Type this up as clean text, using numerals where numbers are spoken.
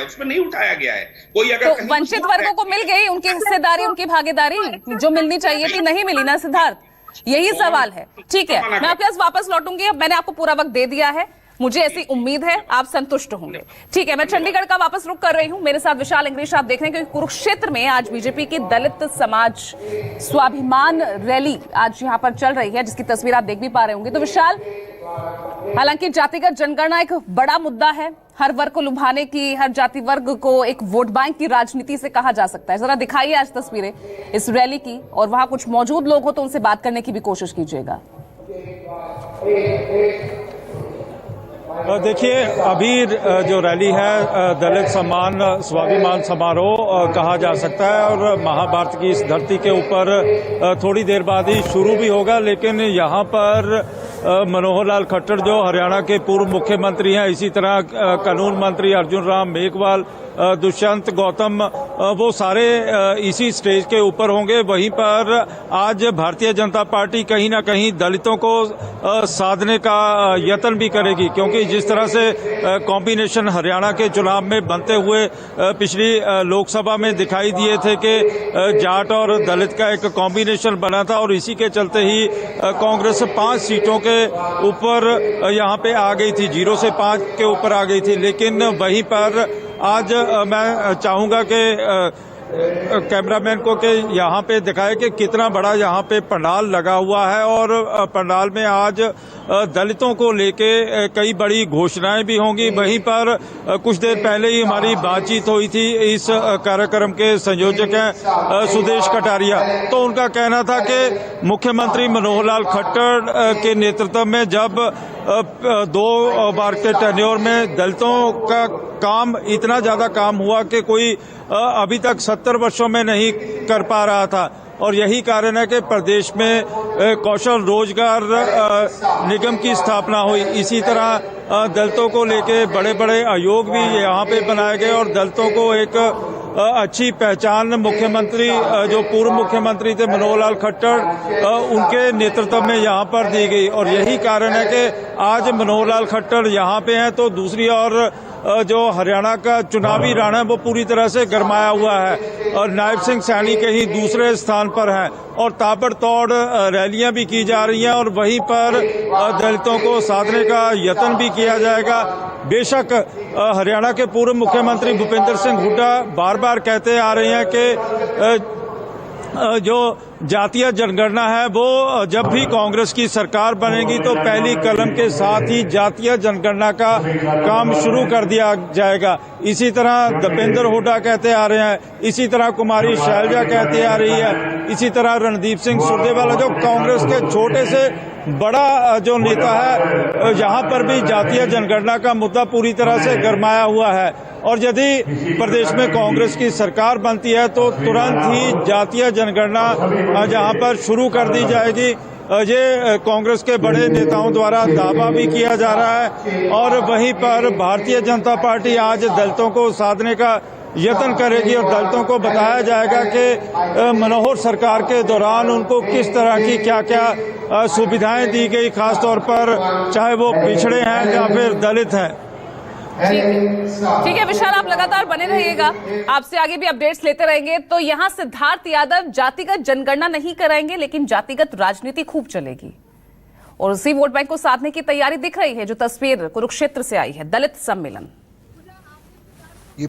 है, उसमें नहीं उठाया गया है। कोई अगर तो वंचित वर्गों को मिल गई उनकी हिस्सेदारी, उनकी भागीदारी जो मिलनी चाहिए थी, नहीं मिली ना सिद्धार्थ? यही सवाल है। ठीक है, मैं आपके पास वापस लौटूंगी। अब मैंने आपको पूरा वक्त दे दिया है, मुझे ऐसी उम्मीद है आप संतुष्ट होंगे। ठीक है, मैं चंडीगढ़ का वापस रुख कर रही हूं। मेरे साथ विशाल इंग्लिश आप देख रहे हैं, क्योंकि कुरुक्षेत्र में आज बीजेपी की दलित समाज स्वाभिमान रैली आज यहां पर चल रही है, जिसकी तस्वीर आप देख भी पा रहे होंगे। तो विशाल, हालांकि जातिगत जनगणना एक बड़ा मुद्दा है, हर वर्ग को लुभाने की, हर जाति वर्ग को एक वोट बैंक की राजनीति से कहा जा सकता है। जरा दिखाइए आज तस्वीरें इस रैली की, और वहां कुछ मौजूद लोग हो तो उनसे बात करने की भी कोशिश कीजिएगा। देखिए, अभी जो रैली है दलित सम्मान स्वाभिमान समारोह कहा जा सकता है, और महाभारत की इस धरती के ऊपर थोड़ी देर बाद ही शुरू भी होगा। लेकिन यहाँ पर मनोहर लाल खट्टर जो हरियाणा के पूर्व मुख्यमंत्री हैं, इसी तरह कानून मंत्री अर्जुन राम मेघवाल, दुष्यंत गौतम, वो सारे इसी स्टेज के ऊपर होंगे। वहीं पर आज भारतीय जनता पार्टी कहीं ना कहीं दलितों को साधने का यत्न भी करेगी, क्योंकि जिस तरह से कॉम्बिनेशन हरियाणा के चुनाव में बनते हुए पिछली लोकसभा में दिखाई दिए थे कि जाट और दलित का एक कॉम्बिनेशन बना था, और इसी के चलते ही कांग्रेस 5 सीटों के ऊपर यहाँ पे आ गई थी, 0 से 5 के ऊपर आ गई थी। लेकिन वहीं पर आज मैं चाहूंगा कि कैमरामैन को कि यहाँ पे दिखाए कि कितना बड़ा यहाँ पे पंडाल लगा हुआ है, और पंडाल में आज दलितों को लेके कई बड़ी घोषणाएं भी होंगी। वहीं पर कुछ देर पहले ही हमारी बातचीत हुई थी, इस कार्यक्रम के संयोजक हैं सुदेश कटारिया, तो उनका कहना था कि मुख्यमंत्री मनोहर लाल खट्टर के नेतृत्व में जब 2 बार के टेन्योर में दलितों का काम, इतना ज्यादा काम हुआ कि कोई अभी तक 70 वर्षों में नहीं कर पा रहा था, और यही कारण है कि प्रदेश में कौशल रोजगार निगम की स्थापना हुई। इसी तरह दलितों को लेके बड़े बड़े आयोग भी यहाँ पे बनाए गए, और दलितों को एक अच्छी पहचान मुख्यमंत्री जो पूर्व मुख्यमंत्री थे मनोहर लाल खट्टर, उनके नेतृत्व में यहाँ पर दी गई। और यही कारण है कि आज मनोहर लाल खट्टर यहाँ पे हैं, तो दूसरी ओर जो हरियाणा का चुनावी रण है वो पूरी तरह से गरमाया हुआ है, और नायब सिंह सैनी के ही दूसरे स्थान पर हैं, और ताबड़तोड़ रैलियां भी की जा रही हैं, और वहीं पर दलितों को साधने का यत्न भी किया जाएगा। बेशक हरियाणा के पूर्व मुख्यमंत्री भूपेंद्र सिंह हुड्डा बार बार कहते आ रहे हैं कि जो जातीय जनगणना है वो जब भी कांग्रेस की सरकार बनेगी तो पहली कलम के साथ ही जातीय जनगणना का काम शुरू कर दिया जाएगा। इसी तरह दीपेंद्र हुड्डा कहते आ रहे हैं, इसी तरह कुमारी शैलजा कहती आ रही है, इसी तरह रणदीप सिंह सुरजेवाला जो कांग्रेस के छोटे से बड़ा जो नेता है, यहाँ पर भी जातीय जनगणना का मुद्दा पूरी तरह से गरमाया हुआ है। और यदि प्रदेश में कांग्रेस की सरकार बनती है तो तुरंत ही जातीय जनगणना जहाँ पर शुरू कर दी जाएगी। ये कांग्रेस के बड़े नेताओं द्वारा दावा भी किया जा रहा है, और वहीं पर भारतीय जनता पार्टी आज दलितों को साधने का यत्न करेगी, और दलितों को बताया जाएगा कि मनोहर सरकार के दौरान उनको किस तरह की क्या क्या सुविधाएं दी गई, खासतौर पर चाहे वो पिछड़े हैं या फिर दलित हैं। ठीक है विशाल, आप लगातार बने रहिएगा, आपसे आगे भी अपडेट्स लेते रहेंगे। तो यहाँ सिद्धार्थ यादव जातिगत जनगणना नहीं कराएंगे, लेकिन जातिगत राजनीति खूब चलेगी, और उसी वोट बैंक को साधने की तैयारी दिख रही है। जो तस्वीर कुरुक्षेत्र से आई है, दलित सम्मेलन।